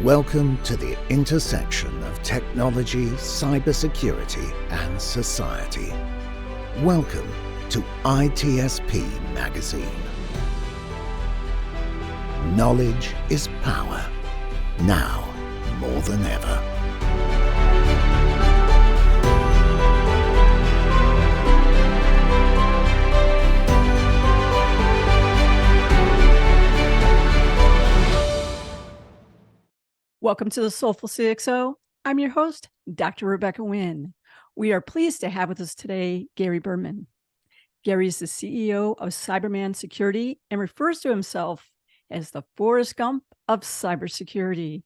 Welcome to the intersection of technology, cybersecurity, and society. Welcome to ITSPMagazine. Knowledge is power, now more than ever. Welcome to the Soulful CXO. I'm your host, Dr. Rebecca Wynn. We are pleased to have with us today Gary Berman. Gary is the CEO of Cyberman Security and refers to himself as the Forrest Gump of cybersecurity.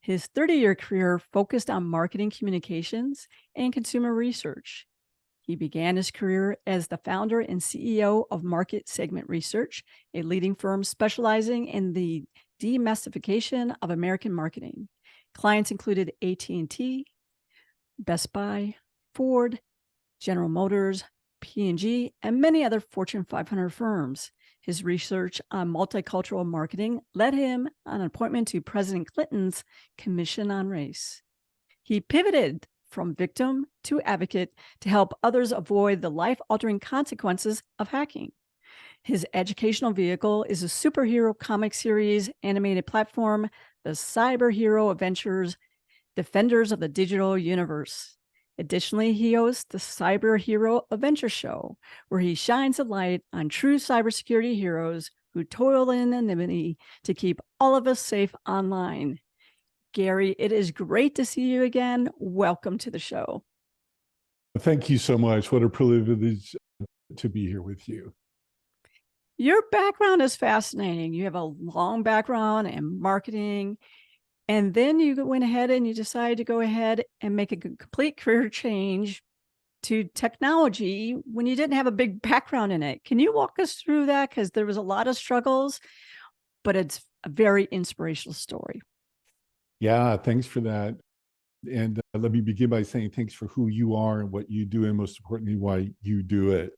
His 30-year career focused on marketing communications and consumer research. He began his career as the founder and CEO of Market Segment Research, a leading firm specializing in the demystification of American marketing. Clients included AT&T, Best Buy, Ford, General Motors, P&G, and many other Fortune 500 firms. His research on multicultural marketing led him on an appointment to President Clinton's Commission on Race. He pivoted from victim to advocate to help others avoid the life-altering consequences of hacking. His educational vehicle is a superhero comic series animated platform, the Cyber Hero Adventures, Defenders of the Digital Universe. Additionally, he hosts the Cyber Hero Adventure Show, where he shines a light on true cybersecurity heroes who toil in anonymity to keep all of us safe online. Gary, it is great to see you again. Welcome to the show. Thank you so much. What a privilege to be here with you. Your background is fascinating. You have a long background in marketing, and then you went ahead and you decided to go ahead and make a complete career change to technology when you didn't have a big background in it. Can you walk us through that? Because there was a lot of struggles, but it's a very inspirational story. Yeah, thanks for that. And let me begin by saying thanks for who you are and what you do, and most importantly, why you do it.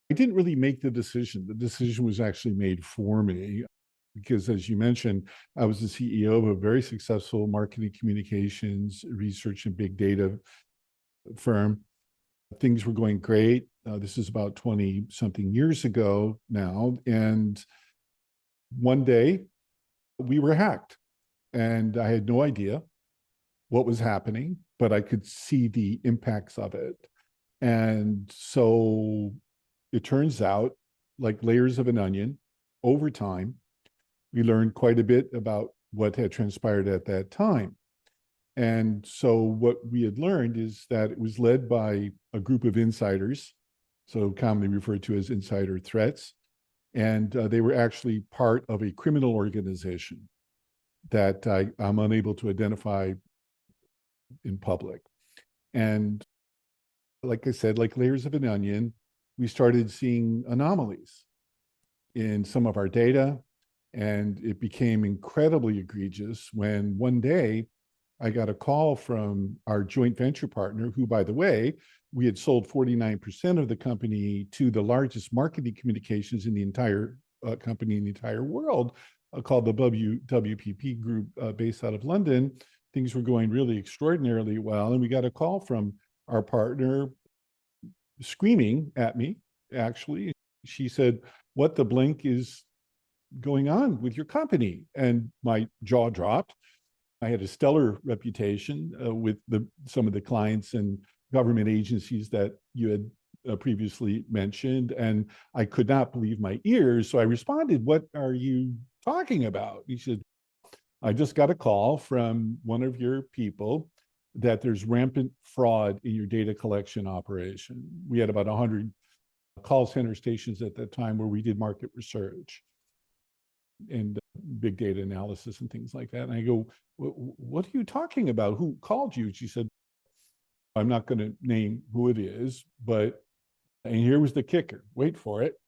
I didn't really make the decision. The decision was actually made for me because, as you mentioned, I was the CEO of a very successful marketing communications, research, and big data firm. Things were going great. This is about 20-something years ago now. And one day we were hacked. And I had no idea what was happening, but I could see the impacts of it. And so it turns out, like layers of an onion, over time, we learned quite a bit about what had transpired at that time. And so what we had learned is that it was led by a group of insiders, so commonly referred to as insider threats. And they were actually part of a criminal organization that I'm unable to identify in public. And like I said, like layers of an onion, we started seeing anomalies in some of our data, and it became incredibly egregious when one day I got a call from our joint venture partner, who, by the way, we had sold 49% of the company to the largest marketing communications in the entire company in the entire world, called the WPP Group, based out of London. Things were going really extraordinarily well. And we got a call from our partner screaming at me, actually. She said, "What the blink is going on with your company?" And my jaw dropped. I had a stellar reputation with some of the clients and government agencies that you had previously mentioned. And I could not believe my ears. So I responded, "What are you talking about?" He said, "I just got a call from one of your people that there's rampant fraud in your data collection operation." We had about 100 call center stations at that time where we did market research and big data analysis and things like that. And I go, "What are you talking about? Who called you?" She said, "I'm not going to name who it is, but," and here was the kicker, wait for it.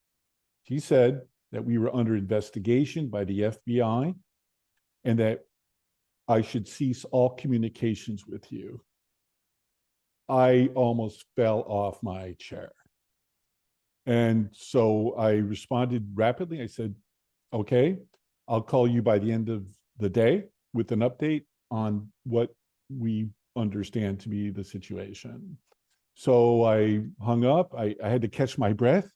She said that we were under investigation by the FBI and that I should cease all communications with you. I almost fell off my chair. And so I responded rapidly. I said, "Okay, I'll call you by the end of the day with an update on what we understand to be the situation. So I hung up. I had to catch my breath,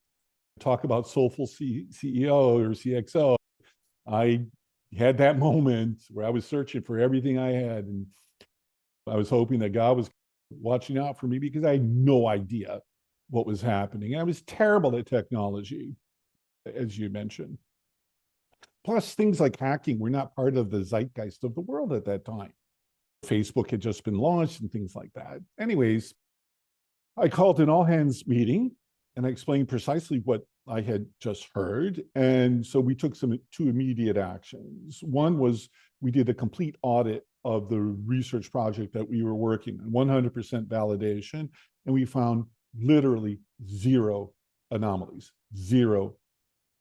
talk about Soulful CEO or CXO. I had that moment where I was searching for everything I had, and I was hoping that God was watching out for me because I had no idea what was happening. I was terrible at technology, as you mentioned. Plus, things like hacking were not part of the zeitgeist of the world at that time. Facebook had just been launched and things like that. Anyways, I called an all-hands meeting and I explained precisely what I had just heard. And so we took two immediate actions. One was we did a complete audit of the research project that we were working on, 100% validation, and we found literally zero anomalies, zero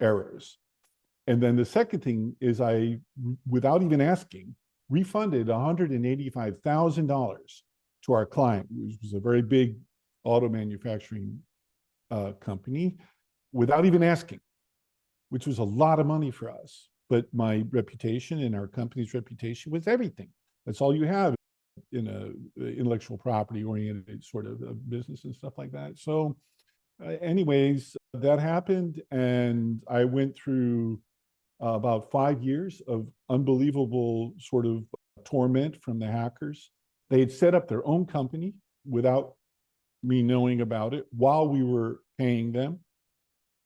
errors. And then the second thing is I, without even asking, refunded $185,000 to our client, which was a very big auto manufacturing company, without even asking, which was a lot of money for us. But my reputation and our company's reputation was everything. That's all you have in a intellectual property oriented sort of business and stuff like that. So anyways, that happened. And I went through about 5 years of unbelievable sort of torment from the hackers. They had set up their own company without me knowing about it while we were paying them.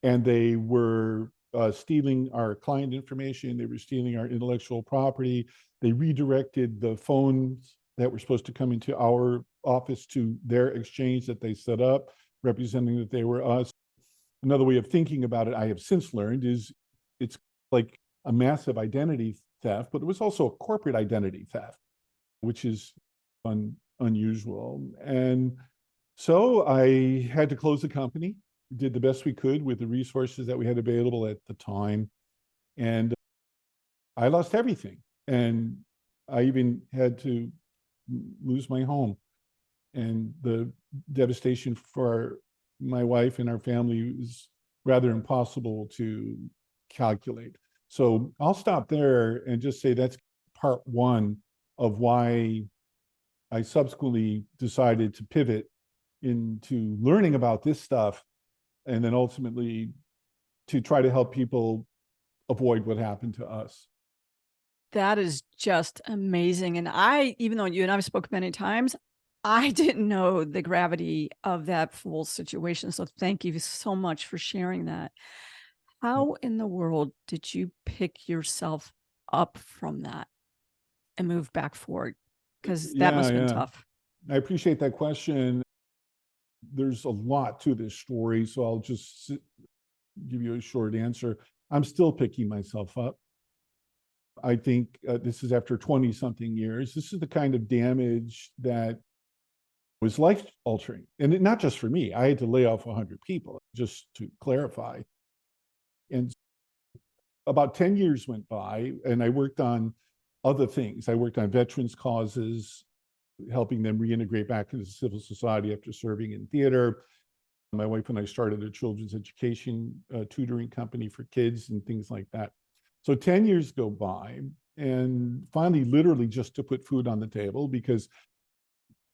And they were stealing our client information. They were stealing our intellectual property. They redirected the phones that were supposed to come into our office to their exchange that they set up, representing that they were us. Another way of thinking about it, I have since learned, is it's like a massive identity theft, but it was also a corporate identity theft, which is unusual. And so I had to close the company, did the best we could with the resources that we had available at the time. And I lost everything. And I even had to lose my home. And the devastation for my wife and our family was rather impossible to calculate. So I'll stop there and just say that's part one of why I subsequently decided to pivot into learning about this stuff, and then ultimately to try to help people avoid what happened to us. That is just amazing. And even though you and I've spoken many times, I didn't know the gravity of that full situation. So thank you so much for sharing that. How in the world did you pick yourself up from that and move back forward? Because that must have been tough. I appreciate that question. There's a lot to this story, so I'll just give you a short answer. I'm still picking myself up. I think this is after 20-something years. This is the kind of damage that was life-altering. And not just for me. I had to lay off 100 people, just to clarify. And about 10 years went by, and I worked on other things. I worked on veterans' causes, helping them reintegrate back into civil society after serving in theater. My wife and I started a children's education tutoring company for kids and things like that. So 10 years go by, and finally, literally just to put food on the table, because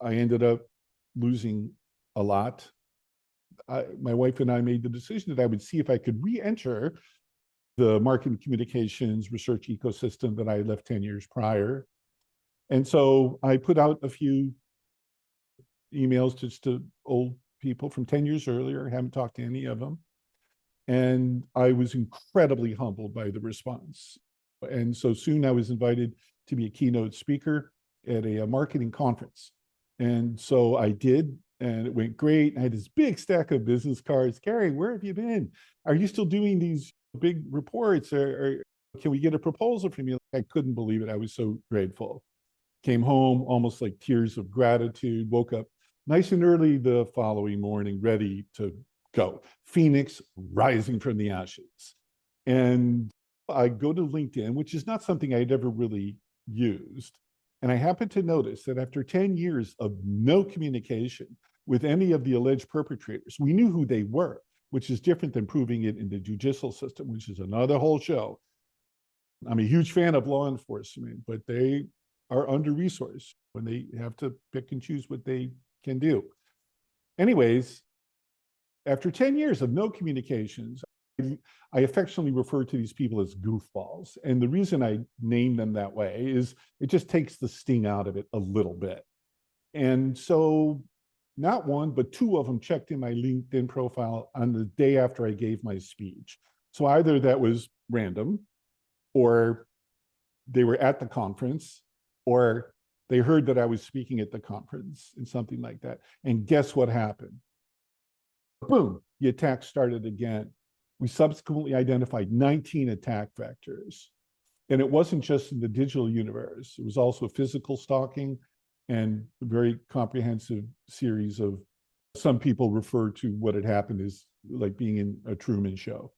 I ended up losing a lot. My wife and I made the decision that I would see if I could re-enter the marketing communications research ecosystem that I had left 10 years prior. And so I put out a few emails just to old people from 10 years earlier. I haven't talked to any of them. And I was incredibly humbled by the response. And so soon I was invited to be a keynote speaker at a marketing conference. And so I did, and it went great. I had this big stack of business cards. Gary, where have you been? Are you still doing these big reports? Or can we get a proposal from you? I couldn't believe it. I was so grateful. Came home, almost like tears of gratitude, woke up nice and early the following morning, ready to go. Phoenix rising from the ashes. And I go to LinkedIn, which is not something I'd ever really used. And I happened to notice that after 10 years of no communication with any of the alleged perpetrators, we knew who they were, which is different than proving it in the judicial system, which is another whole show. I'm a huge fan of law enforcement, but they are under-resourced, when they have to pick and choose what they can do. Anyways, after 10 years of no communications, I affectionately refer to these people as goofballs. And the reason I name them that way is it just takes the sting out of it a little bit. And so not one, but two of them checked in my LinkedIn profile on the day after I gave my speech. So either that was random, or they were at the conference, or they heard that I was speaking at the conference and something like that. And guess what happened? Boom, the attack started again. We subsequently identified 19 attack vectors. And it wasn't just in the digital universe. It was also physical stalking and a very comprehensive series of, some people refer to what had happened as like being in a Truman Show.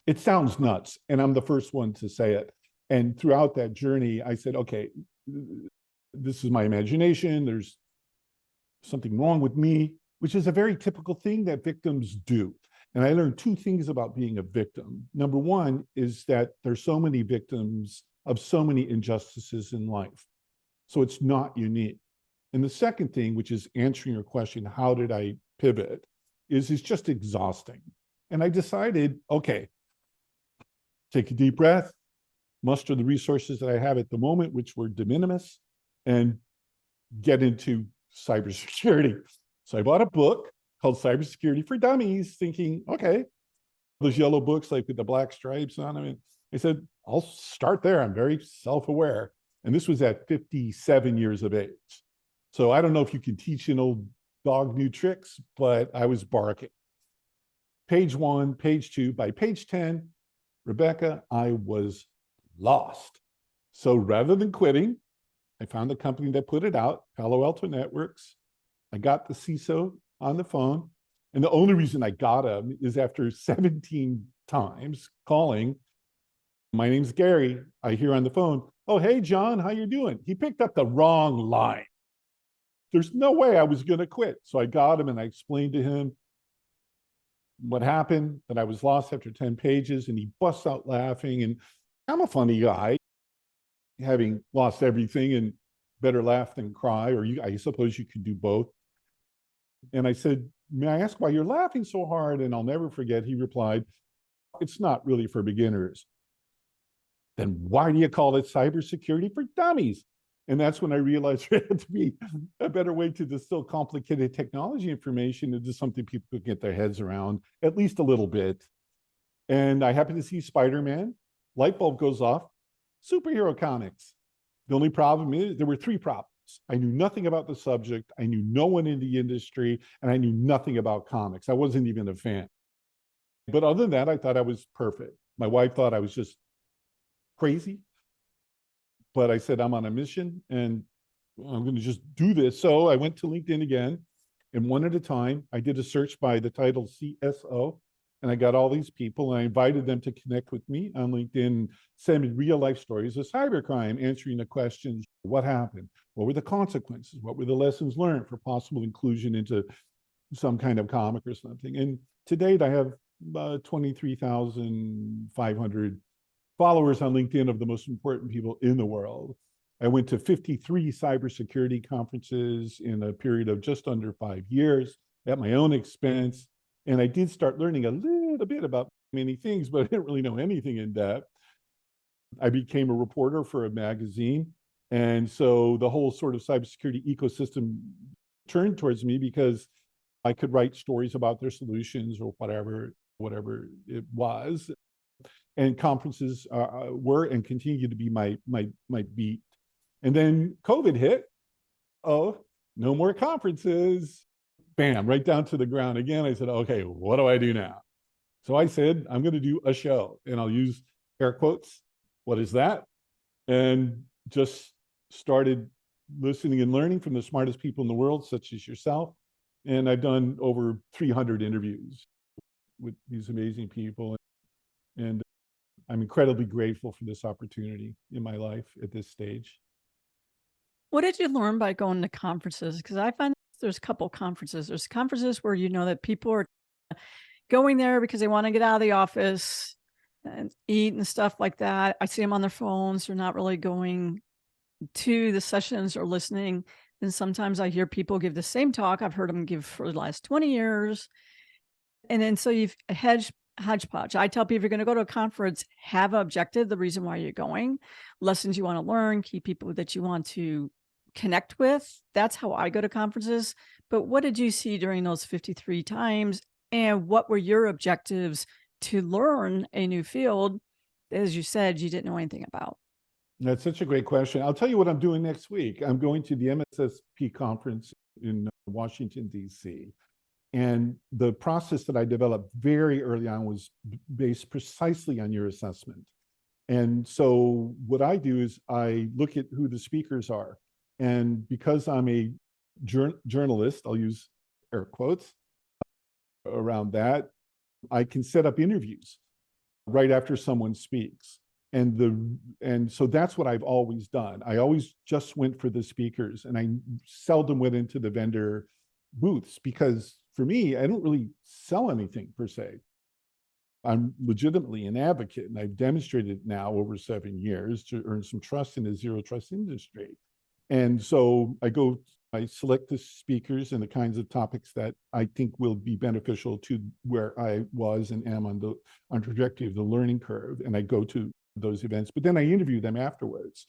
It sounds nuts, and I'm the first one to say it. And throughout that journey, I said, okay, this is my imagination. There's something wrong with me, which is a very typical thing that victims do. And I learned two things about being a victim. Number one is that there's so many victims of so many injustices in life. So it's not unique. And the second thing, which is answering your question, how did I pivot, is it's just exhausting. And I decided, okay, take a deep breath, muster the resources that I have at the moment, which were de minimis, and get into cybersecurity. So I bought a book called Cybersecurity for Dummies, thinking, okay, those yellow books like with the black stripes on them. And I said, I'll start there. I'm very self-aware. And this was at 57 years of age. So I don't know if you can teach an old dog new tricks, but I was barking. Page 1, page 2, by page 10, Rebecca, I was lost. So rather than quitting, I found the company that put it out, Palo Alto Networks. I got the CISO on the phone. And the only reason I got him is after 17 times calling, my name's Gary. I hear on the phone, oh, hey, John, how you doing? He picked up the wrong line. There's no way I was going to quit. So I got him and I explained to him what happened, that I was lost after 10 pages, and he busts out laughing. And I'm a funny guy, having lost everything, and better laugh than cry, or I suppose you could do both. And I said, may I ask why you're laughing so hard? And I'll never forget, he replied, it's not really for beginners. Then why do you call it cybersecurity for dummies? And that's when I realized there had to be a better way to distill complicated technology information into something people could get their heads around, at least a little bit. And I happened to see Spider-Man, light bulb goes off, superhero comics. The only problem is there were three problems. I knew nothing about the subject. I knew no one in the industry, and I knew nothing about comics. I wasn't even a fan. But other than that, I thought I was perfect. My wife thought I was just crazy. But I said, I'm on a mission and I'm going to just do this. So I went to LinkedIn again, and one at a time, I did a search by the title CXO, and I got all these people, and I invited them to connect with me on LinkedIn, send me real life stories of cybercrime, answering the questions, what happened? What were the consequences? What were the lessons learned for possible inclusion into some kind of comic or something? And to date, I have 23,500 followers on LinkedIn of the most important people in the world. I went to 53 cybersecurity conferences in a period of just under 5 years at my own expense. And I did start learning a little bit about many things, but I didn't really know anything in depth. I became a reporter for a magazine. And so the whole sort of cybersecurity ecosystem turned towards me because I could write stories about their solutions or whatever it was. And conferences were and continue to be my beat. And then COVID hit. Oh, no more conferences. Bam, right down to the ground again. I said, okay, what do I do now? So I said, I'm going to do a show, and I'll use air quotes. What is that? And just started listening and learning from the smartest people in the world, such as yourself. And I've done over 300 interviews with these amazing people. And I'm incredibly grateful for this opportunity in my life at this stage. What did you learn by going to conferences? Because I find there's a couple conferences. There's conferences where you know that people are going there because they want to get out of the office and eat and stuff like that. I see them on their phones. They're not really going to the sessions or listening, and sometimes I hear people give the same talk I've heard them give for the last 20 years. And then so you've a hodgepodge. I tell people if you're going to go to a conference, have an objective, the reason why you're going, lessons you want to learn, key people that you want to connect with. That's how I go to conferences. But what did you see during those 53 times? And what were your objectives to learn a new field, as you said, you didn't know anything about? That's such a great question. I'll tell you what I'm doing next week. I'm going to the MSSP conference in Washington, D.C. And the process that I developed very early on was based precisely on your assessment. And so what I do is I look at who the speakers are. And because I'm a journalist, I'll use air quotes around that, I can set up interviews right after someone speaks. And so that's what I've always done. I always just went for the speakers, and I seldom went into the vendor booths, because for me, I don't really sell anything per se. I'm legitimately an advocate, and I've demonstrated now over 7 years to earn some trust in a zero trust industry. And so I select the speakers and the kinds of topics that I think will be beneficial to where I was and am on the trajectory of the learning curve. And I go to those events, but then I interview them afterwards,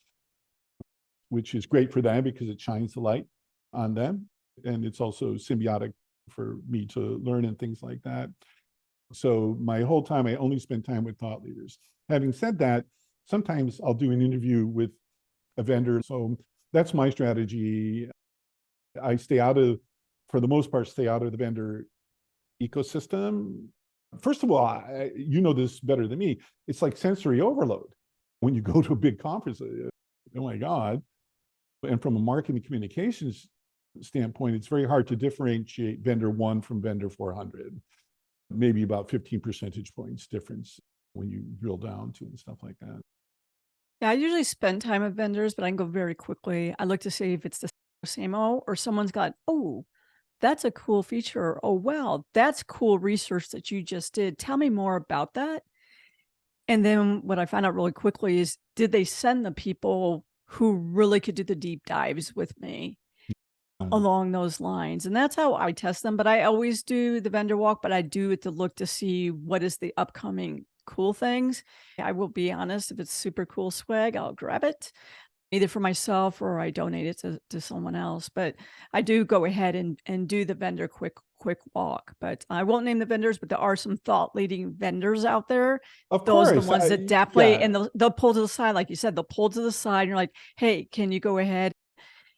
which is great for them because it shines the light on them. And it's also symbiotic for me to learn and things like that. So my whole time, I only spend time with thought leaders. Having said that, sometimes I'll do an interview with a vendor. So that's my strategy. I for the most part, stay out of the vendor ecosystem. First of all, you know this better than me. It's like sensory overload when you go to a big conference. Oh my God. And from a marketing communications standpoint, it's very hard to differentiate vendor 1 from vendor 400. Maybe about 15 percentage points difference when you drill down to and stuff like that. Yeah, I usually spend time with vendors, but I can go very quickly. I look to see if it's the same or someone's got, oh, that's a cool feature. Oh, wow, that's cool research that you just did. Tell me more about that. And then what I find out really quickly is, did they send the people who really could do the deep dives with me along those lines? And that's how I test them. But I always do the vendor walk, but I do it to look to see what is the upcoming cool things. I will be honest, if it's super cool swag, I'll grab it, either for myself or I donate it to someone else. But I do go ahead and do the vendor quick walk. But I won't name the vendors, but there are some thought leading vendors out there. Of Those course, are the ones that definitely, yeah. and they'll pull to the side, like you said, they'll pull to the side. And you're like, hey, can you go ahead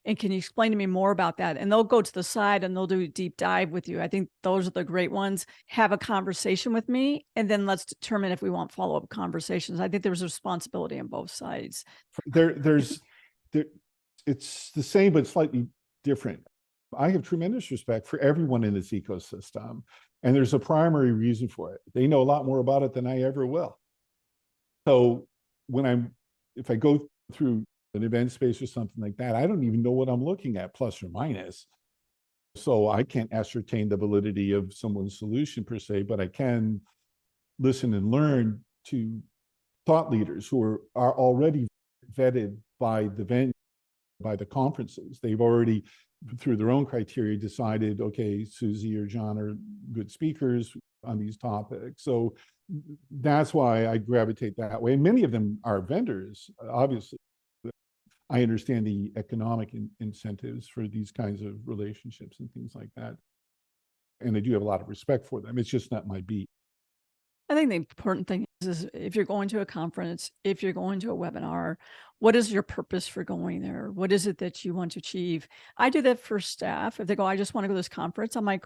and can you explain to me more about that? And they'll go to the side and they'll do a deep dive with you. I think those are the great ones. Have a conversation with me, and then let's determine if we want follow-up conversations. I think there's a responsibility on both sides. It's the same, but slightly different. I have tremendous respect for everyone in this ecosystem, and there's a primary reason for it. They know a lot more about it than I ever will. So if I go through an event space or something like that, I don't even know what I'm looking at, plus or minus. So I can't ascertain the validity of someone's solution per se, but I can listen and learn to thought leaders who are already vetted by the conferences. They've already, through their own criteria, decided, okay, Susie or John are good speakers on these topics. So that's why I gravitate that way. And many of them are vendors, obviously. I understand the economic incentives for these kinds of relationships and things like that. And I do have a lot of respect for them. It's just not my beat. I think the important thing is if you're going to a conference, if you're going to a webinar, what is your purpose for going there? What is it that you want to achieve? I do that for staff. If they go, I just want to go to this conference, I'm like,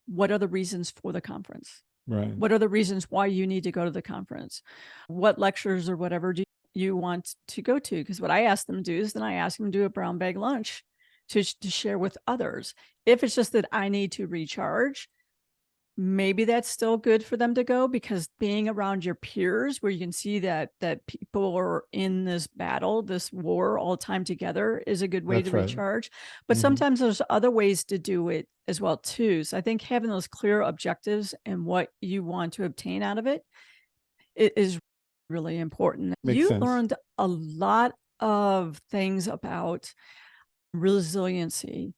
what are the reasons for the conference? Right. What are the reasons why you need to go to the conference? What lectures or whatever do you want to go to? Because what I ask them to do is then I ask them to do a brown bag lunch to share with others. If it's just that I need to recharge, maybe that's still good for them to go, because being around your peers where you can see that people are in this battle, this war all the time together is a good way to recharge. But sometimes there's other ways to do it as well too. So I think having those clear objectives and what you want to obtain out of it is really important. Makes You sense. learned a lot of things about resiliency.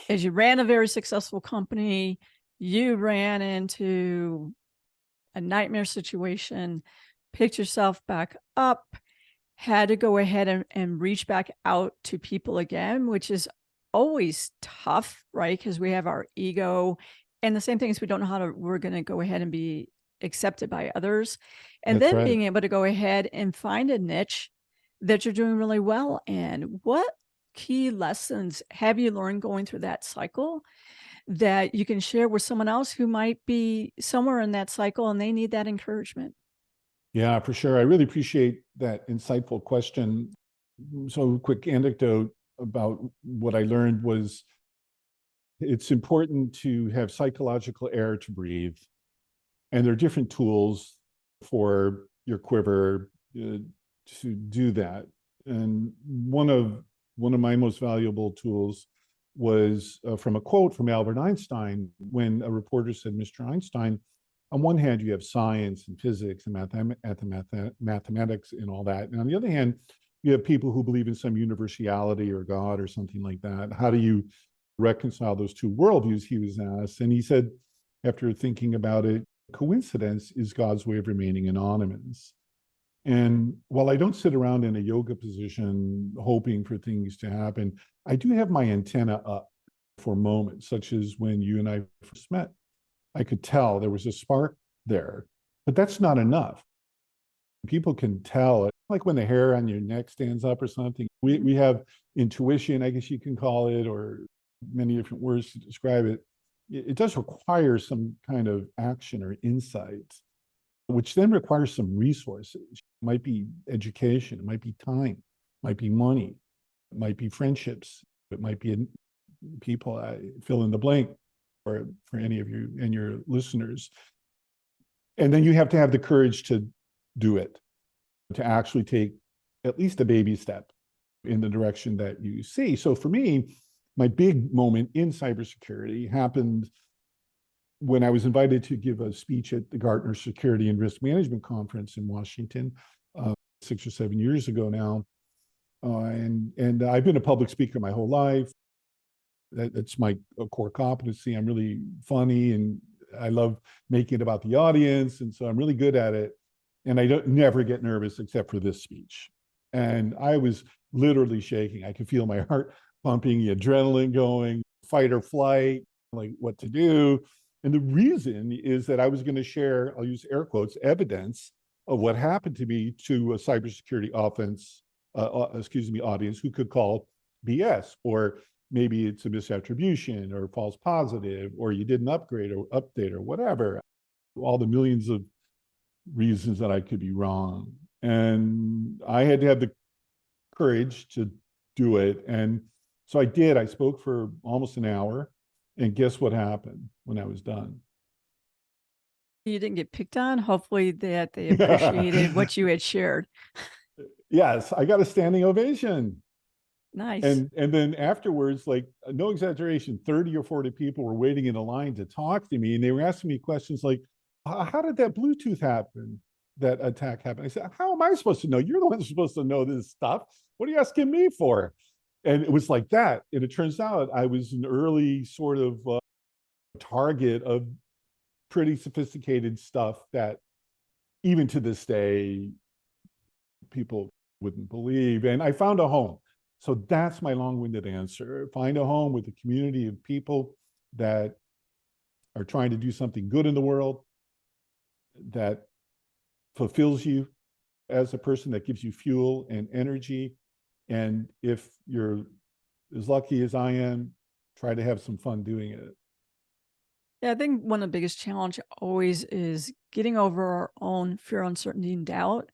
As you ran a very successful company, you ran into a nightmare situation, picked yourself back up, had to go ahead and reach back out to people again, which is always tough, right? Because we have our ego, and the same thing is we don't know we're going to go ahead and be accepted by others. And That's then right. being able to go ahead and find a niche that you're doing really well in. What key lessons have you learned going through that cycle that you can share with someone else who might be somewhere in that cycle and they need that encouragement? Yeah, for sure. I really appreciate that insightful question. So, quick anecdote about what I learned was it's important to have psychological air to breathe. And there are different tools for your quiver to do that. And one of my most valuable tools was from a quote from Albert Einstein when a reporter said, "Mr. Einstein, on one hand, you have science and physics and mathematics and all that. And on the other hand, you have people who believe in some universality or God or something like that. How do you reconcile those two worldviews?" He was asked. And he said, after thinking about it, coincidence is God's way of remaining anonymous. And while I don't sit around in a yoga position hoping for things to happen, I do have my antenna up for moments, such as when you and I first met. I could tell there was a spark there, but that's not enough. People can tell it, like when the hair on your neck stands up or something. We have intuition, I guess you can call it, or many different words to describe it. It does require some kind of action or insight, which then requires some resources. It might be education, it might be time, it might be money, it might be friendships, it might be people, fill in the blank for any of you and your listeners. And then you have to have the courage to do it, to actually take at least a baby step in the direction that you see. So for me, my big moment in cybersecurity happened when I was invited to give a speech at the Gartner Security and Risk Management Conference in Washington 6 or 7 years ago now. And I've been a public speaker my whole life. That's my core competency. I'm really funny and I love making it about the audience. And so I'm really good at it. And I don't never get nervous except for this speech. And I was literally shaking. I could feel my heart pumping, the adrenaline going, fight or flight, like what to do. And the reason is that I was going to share, I'll use air quotes, evidence of what happened to me to a cybersecurity audience who could call BS, or maybe it's a misattribution or false positive, or you didn't upgrade or update or whatever. All the millions of reasons that I could be wrong. And I had to have the courage to do it. And so I did. I spoke for almost an hour. And guess what happened when I was done? You didn't get picked on. Hopefully that they appreciated what you had shared. Yes, I got a standing ovation. Nice. And then afterwards, like no exaggeration, 30 or 40 people were waiting in a line to talk to me. And they were asking me questions like, how did that Bluetooth happen? That attack happened? I said, how am I supposed to know? You're the one that's supposed to know this stuff. What are you asking me for? And it was like that. And it turns out I was an early sort of target of pretty sophisticated stuff that even to this day, people wouldn't believe. And I found a home. So that's my long-winded answer. Find a home with a community of people that are trying to do something good in the world, that fulfills you as a person, that gives you fuel and energy. And if you're as lucky as I am, try to have some fun doing it. Yeah, I think one of the biggest challenge always is getting over our own fear, uncertainty, and doubt,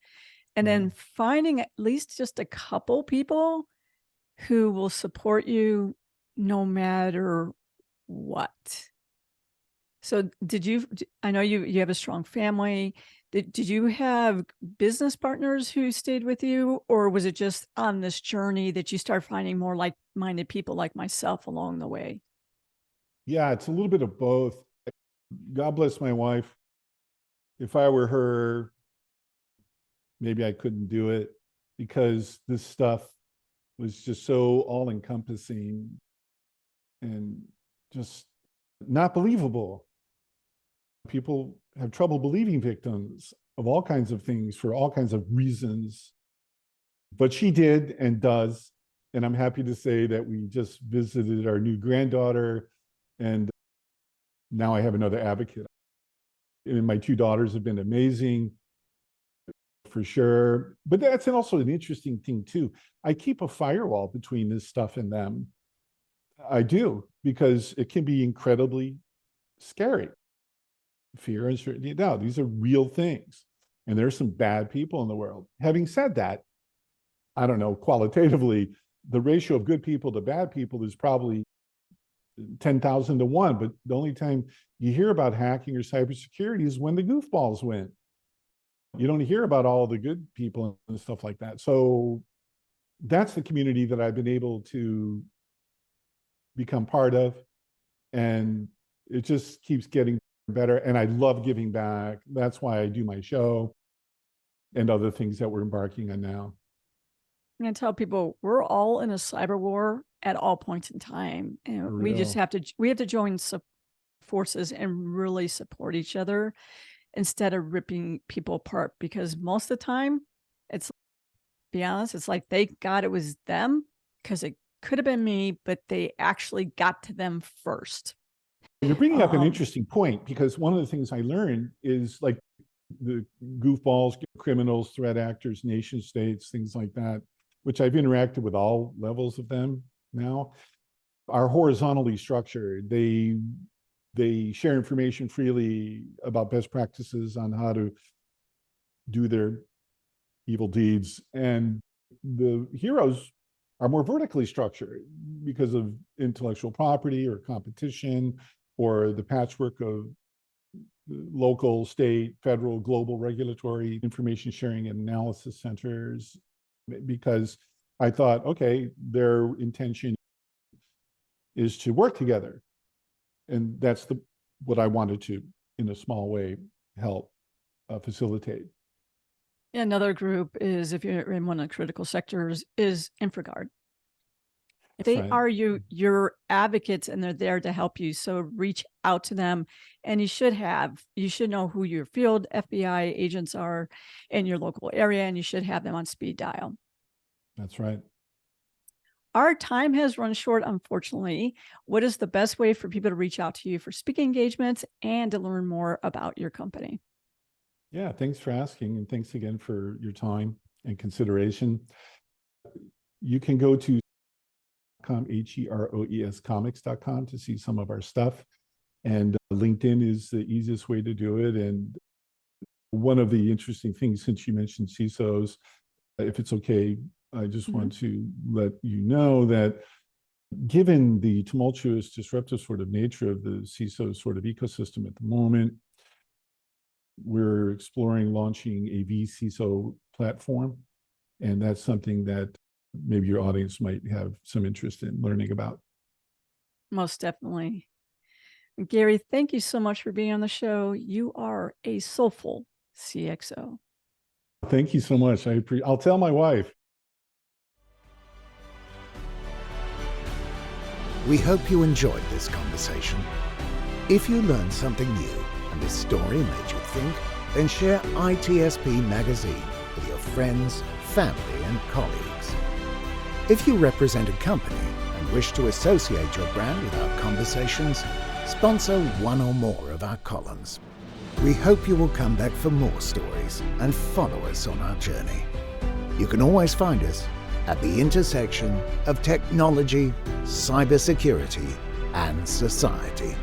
and then finding at least just a couple people who will support you no matter what. So I know you have a strong family. Did you have business partners who stayed with you, or was it just on this journey that you start finding more like-minded people like myself along the way? Yeah, it's a little bit of both. God bless my wife. If I were her, maybe I couldn't do it. because this stuff was just so all-encompassing and just not believable. People have trouble believing victims of all kinds of things for all kinds of reasons. But she did and does. And I'm happy to say that we just visited our new granddaughter, and now I have another advocate. And my two daughters have been amazing, for sure. But that's also an interesting thing too. I keep a firewall between this stuff and them. I do, because it can be incredibly scary. Fear, uncertainty, doubt. These are real things. And there's some bad people in the world. Having said that, I don't know, qualitatively, the ratio of good people to bad people is probably 10,000 to 1. But the only time you hear about hacking or cybersecurity is when the goofballs win. You don't hear about all the good people and stuff like that. So that's the community that I've been able to become part of. And it just keeps getting better. And I love giving back. That's why I do my show and other things that we're embarking on now. I'm going to tell people we're all in a cyber war at all points in time. And we just have to join forces and really support each other instead of ripping people apart, because most of the time it's, be honest, it's like they got it was them because it could have been me, but they actually got to them first. You're bringing up an interesting point, because one of the things I learned is like the goofballs, criminals, threat actors, nation states, things like that, which I've interacted with all levels of them now, are horizontally structured. They share information freely about best practices on how to do their evil deeds. And the heroes are more vertically structured because of intellectual property or competition, or the patchwork of local, state, federal, global regulatory information sharing and analysis centers. Because I thought, okay, their intention is to work together. And that's what I wanted to, in a small way, help facilitate. Another group is, if you're in one of the critical sectors, is InfraGard. They are your advocates, and they're there to help you. So reach out to them, and you should know who your field FBI agents are in your local area, and you should have them on speed dial. That's right. Our time has run short, unfortunately. What is the best way for people to reach out to you for speaking engagements and to learn more about your company? Yeah, thanks for asking, and thanks again for your time and consideration. You can go to HEROEScomics.com to see some of our stuff. And LinkedIn is the easiest way to do it. And one of the interesting things, since you mentioned CISOs, if it's okay, I just want to let you know that given the tumultuous, disruptive sort of nature of the CISO sort of ecosystem at the moment, we're exploring launching a vCISO platform. And that's something that maybe your audience might have some interest in learning about. Most definitely. Gary, thank you so much for being on the show. You are a soulful CXO. Thank you so much. I'll tell my wife. We hope you enjoyed this conversation. If you learned something new and this story made you think, then share ITSPMagazine with your friends, family, and colleagues. If you represent a company and wish to associate your brand with our conversations, sponsor one or more of our columns. We hope you will come back for more stories and follow us on our journey. You can always find us at the intersection of technology, cybersecurity, and society.